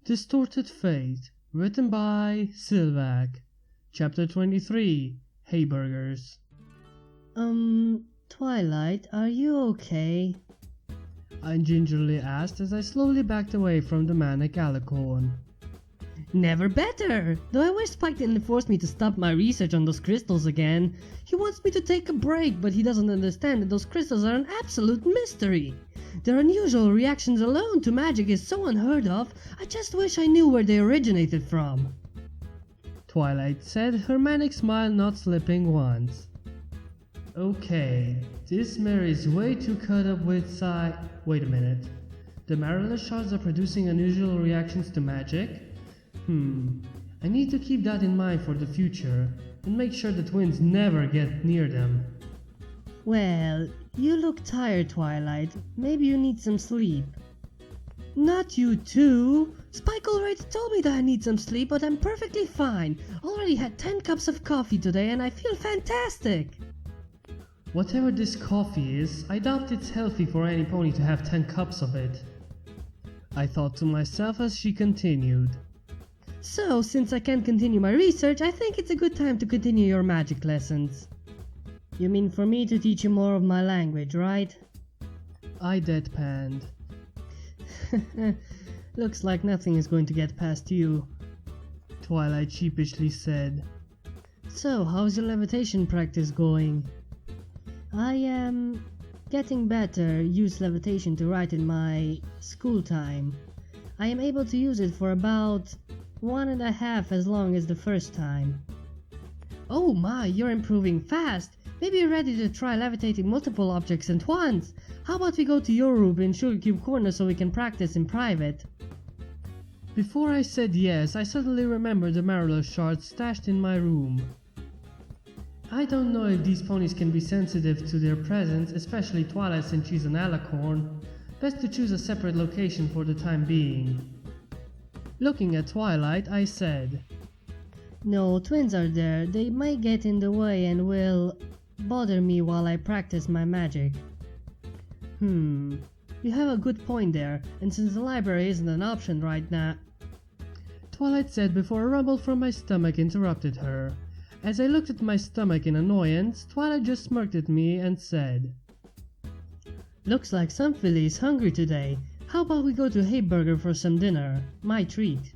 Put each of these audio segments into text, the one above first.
Distorted Fate, written by Sylvac. Chapter 23, Hayburgers. Twilight, are you okay? I gingerly asked as I slowly backed away from the manic alicorn. Never better! Though I wish Spike didn't force me to stop my research on those crystals again. He wants me to take a break, but he doesn't understand that those crystals are an absolute mystery. Their unusual reactions alone to magic is so unheard of, I just wish I knew where they originated from. Twilight said, her manic smile not slipping once. Okay, this mirror is way too cut up with Wait a minute. The Marilla shards are producing unusual reactions to magic? I need to keep that in mind for the future, and make sure the twins never get near them. Well, you look tired, Twilight. Maybe you need some sleep. Not you too! Spike already told me that I need some sleep, but I'm perfectly fine. Already had 10 cups of coffee today and I feel fantastic! Whatever this coffee is, I doubt it's healthy for any pony to have 10 cups of it. I thought to myself as she continued. So, since I can't continue my research, I think it's a good time to continue your magic lessons. You mean for me to teach you more of my language, right? I deadpanned. Looks like nothing is going to get past you. Twilight sheepishly said. So, how's your levitation practice going? I am getting better. Use levitation to write in my school time. I am able to use it for about 1.5 as long as the first time. Oh my, you're improving fast! Maybe you're ready to try levitating multiple objects at once! How about we go to your room in Sugar Cube Corner so we can practice in private? Before I said yes, I suddenly remembered the Marilla shards stashed in my room. I don't know if these ponies can be sensitive to their presence, especially Twilight since she's an alicorn. Best to choose a separate location for the time being. Looking at Twilight, I said, No, twins are there. They might get in the way and will bother me while I practice my magic. You have a good point there, and since the library isn't an option right now... Twilight said before a rumble from my stomach interrupted her. As I looked at my stomach in annoyance, Twilight just smirked at me and said, Looks like some filly is hungry today. How about we go to Hayburger for some dinner? My treat.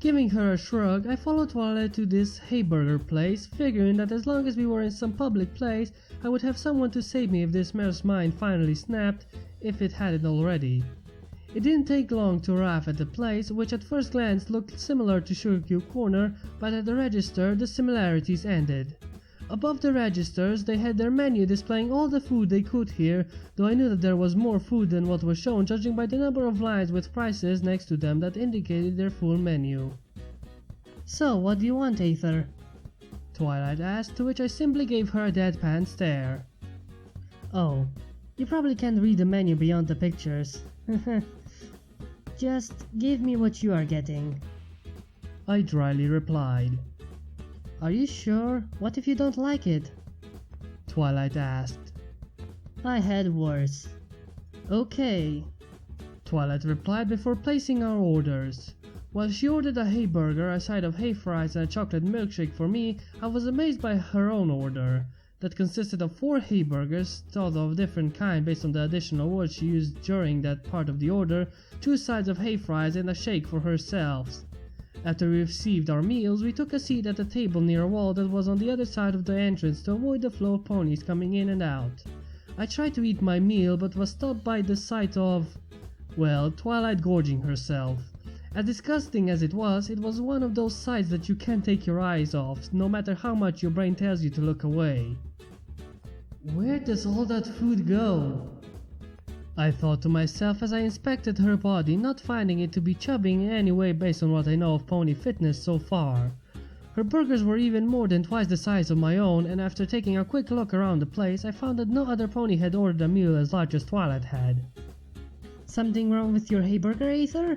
Giving her a shrug, I followed Twilight to this Hayburger place, figuring that as long as we were in some public place, I would have someone to save me if this mare's mind finally snapped, if it hadn't already. It didn't take long to arrive at the place, which at first glance looked similar to Sugar Cube Corner, but at the register the similarities ended. Above the registers they had their menu displaying all the food they could here, though I knew that there was more food than what was shown judging by the number of lines with prices next to them that indicated their full menu. So, what do you want, Aether? Twilight asked, to which I simply gave her a deadpan stare. Oh, you probably can't read the menu beyond the pictures. Just give me what you are getting. I dryly replied. Are you sure? What if you don't like it? Twilight asked. I had worse. Okay, Twilight replied before placing our orders. While she ordered a Hayburger, a side of hay fries and a chocolate milkshake for me, I was amazed by her own order. That consisted of 4 Hayburgers, thought of different kind based on the additional words she used during that part of the order, 2 sides of hay fries and a shake for herself. After we received our meals, we took a seat at a table near a wall that was on the other side of the entrance to avoid the flow of ponies coming in and out. I tried to eat my meal but was stopped by the sight of, well, Twilight gorging herself. As disgusting as it was one of those sights that you can't take your eyes off, no matter how much your brain tells you to look away. Where does all that food go? I thought to myself as I inspected her body, not finding it to be chubby in any way based on what I know of pony fitness so far. Her burgers were even more than twice the size of my own, and after taking a quick look around the place, I found that no other pony had ordered a meal as large as Twilight had. Something wrong with your Hayburger, Aether?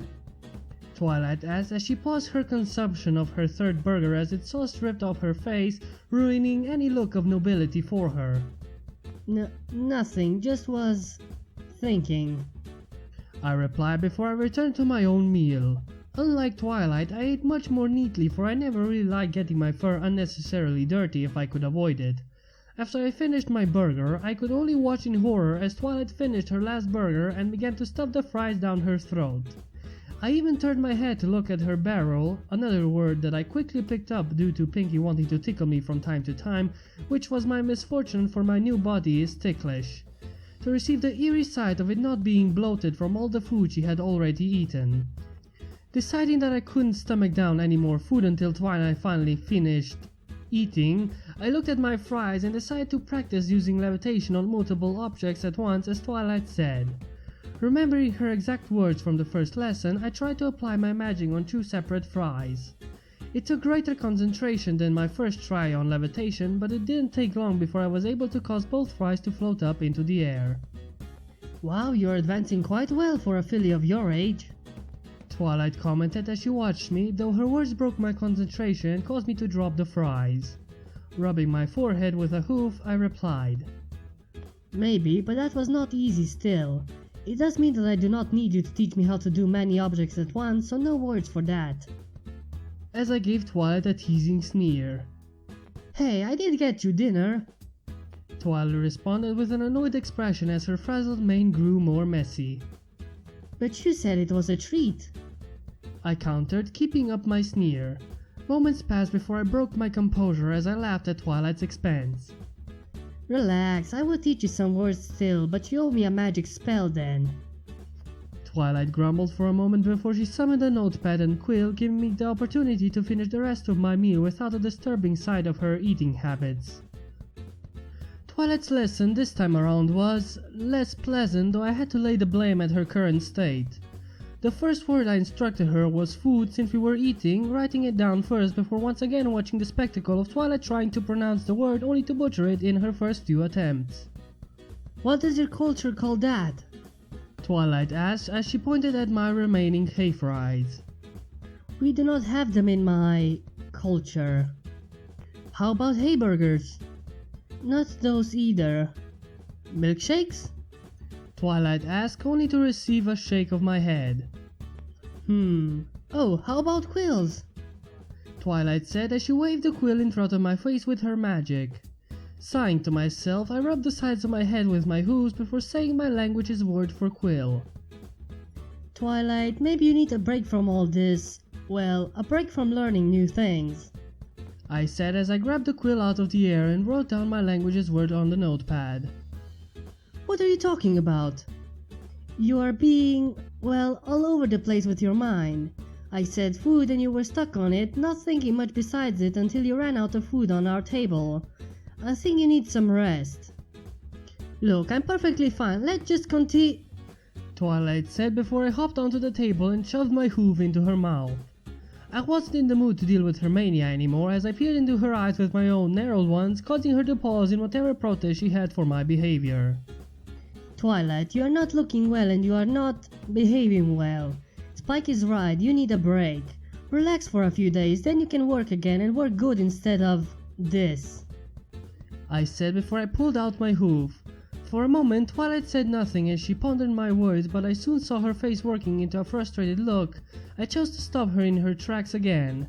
Twilight asked as she paused her consumption of her third burger as its sauce dripped off her face, ruining any look of nobility for her. Nothing, just was thinking. I replied before I returned to my own meal. Unlike Twilight, I ate much more neatly, for I never really liked getting my fur unnecessarily dirty if I could avoid it. After I finished my burger, I could only watch in horror as Twilight finished her last burger and began to stuff the fries down her throat. I even turned my head to look at her barrel, another word that I quickly picked up due to Pinky wanting to tickle me from time to time, which was my misfortune, for my new body is ticklish, to receive the eerie sight of it not being bloated from all the food she had already eaten. Deciding that I couldn't stomach down any more food until Twilight finally finished eating, I looked at my fries and decided to practice using levitation on multiple objects at once, as Twilight said. Remembering her exact words from the first lesson, I tried to apply my magic on 2 separate fries. It took greater concentration than my first try on levitation, but it didn't take long before I was able to cause both fries to float up into the air. Wow, you're advancing quite well for a filly of your age. Twilight commented as she watched me, though her words broke my concentration and caused me to drop the fries. Rubbing my forehead with a hoof, I replied, Maybe, but that was not easy still. It does mean that I do not need you to teach me how to do many objects at once, so no words for that. As I gave Twilight a teasing sneer. Hey, I did get you dinner. Twilight responded with an annoyed expression as her frazzled mane grew more messy. But you said it was a treat. I countered, keeping up my sneer. Moments passed before I broke my composure as I laughed at Twilight's expense. Relax, I will teach you some words still, but you owe me a magic spell then. Twilight grumbled for a moment before she summoned a notepad and quill, giving me the opportunity to finish the rest of my meal without a disturbing side of her eating habits. Twilight's lesson this time around was less pleasant, though I had to lay the blame at her current state. The first word I instructed her was food, since we were eating, writing it down first before once again watching the spectacle of Twilight trying to pronounce the word only to butcher it in her first 2 attempts. What does your culture call that? Twilight asked as she pointed at my remaining hay fries. We do not have them in my culture. How about hayburgers? Not those either. Milkshakes? Twilight asked, only to receive a shake of my head. Oh, how about quills? Twilight said as she waved the quill in front of my face with her magic. Sighing to myself, I rubbed the sides of my head with my hooves before saying my language's word for quill. Twilight, maybe you need a break from all this. Well, a break from learning new things. I said as I grabbed the quill out of the air and wrote down my language's word on the notepad. What are you talking about? You are being, well, all over the place with your mind. I said food and you were stuck on it, not thinking much besides it until you ran out of food on our table. I think you need some rest. Look, I'm perfectly fine, let's just continue, Twilight said before I hopped onto the table and shoved my hoof into her mouth. I wasn't in the mood to deal with her mania anymore as I peered into her eyes with my own narrowed ones, causing her to pause in whatever protest she had for my behavior. Twilight, you are not looking well and you are not behaving well. Spike is right, you need a break. Relax for a few days, then you can work again and work good instead of this. I said before I pulled out my hoof. For a moment, Twilight said nothing as she pondered my words, but I soon saw her face working into a frustrated look. I chose to stop her in her tracks again.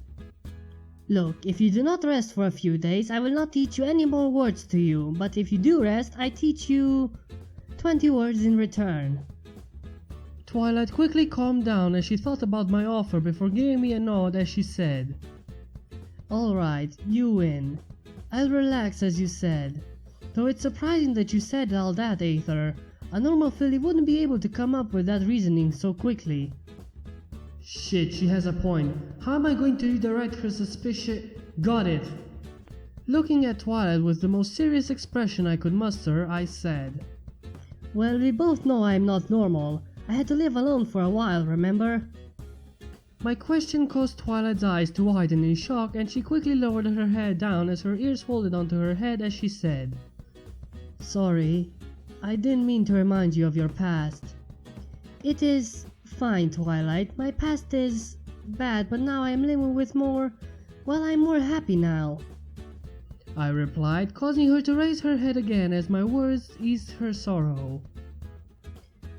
Look, if you do not rest for a few days, I will not teach you any more words to you, but if you do rest, I teach you 20 words in return. Twilight quickly calmed down as she thought about my offer before giving me a nod as she said, Alright, you win. I'll relax as you said. Though it's surprising that you said all that, Aether. A normal filly wouldn't be able to come up with that reasoning so quickly. Shit, she has a point. How am I going to redirect her suspicion? Got it. Looking at Twilight with the most serious expression I could muster, I said, Well, we both know I'm not normal. I had to live alone for a while, remember? My question caused Twilight's eyes to widen in shock, and she quickly lowered her head down as her ears folded onto her head as she said, Sorry, I didn't mean to remind you of your past. It is fine, Twilight. My past is bad, but now I am living with more, well, I'm more happy now. I replied, causing her to raise her head again as my words eased her sorrow.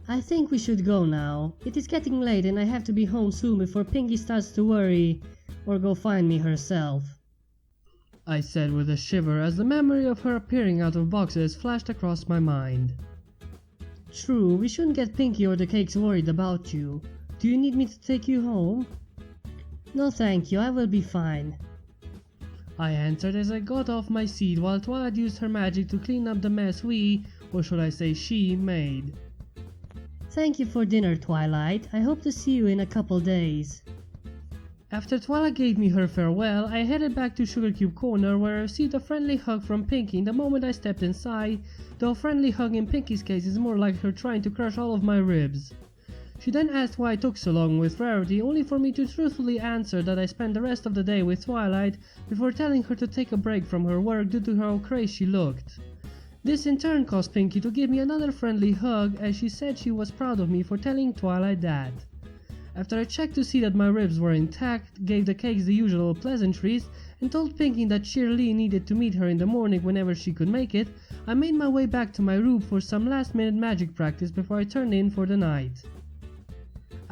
I think we should go now. It is getting late and I have to be home soon before Pinky starts to worry or go find me herself, I said with a shiver as the memory of her appearing out of boxes flashed across my mind. True, we shouldn't get Pinky or the cakes worried about you. Do you need me to take you home? No thank you, I will be fine, I answered as I got off my seat while Twilight used her magic to clean up the mess we, or should I say she, made. Thank you for dinner, Twilight. I hope to see you in a couple days. After Twilight gave me her farewell, I headed back to Sugar Cube Corner where I received a friendly hug from Pinky the moment I stepped inside, though a friendly hug in Pinky's case is more like her trying to crush all of my ribs. She then asked why I took so long with Rarity, only for me to truthfully answer that I spent the rest of the day with Twilight before telling her to take a break from her work due to how crazy she looked. This in turn caused Pinky to give me another friendly hug as she said she was proud of me for telling Twilight that. After I checked to see that my ribs were intact, gave the cakes the usual pleasantries, and told Pinky that Shirley needed to meet her in the morning whenever she could make it, I made my way back to my room for some last minute magic practice before I turned in for the night.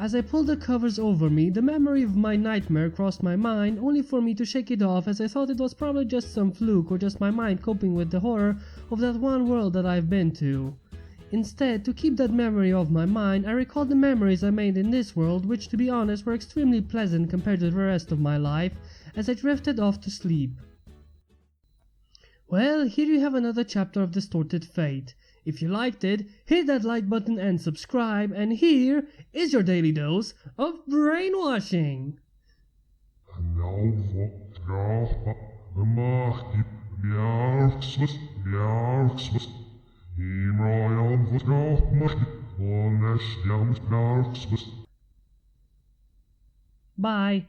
As I pulled the covers over me, the memory of my nightmare crossed my mind, only for me to shake it off as I thought it was probably just some fluke or just my mind coping with the horror of that one world that I've been to. Instead, to keep that memory off my mind, I recalled the memories I made in this world, which to be honest were extremely pleasant compared to the rest of my life, as I drifted off to sleep. Well, here you have another chapter of Distorted Fate. If you liked it, hit that like button and subscribe, and here is your daily dose of brainwashing. Bye.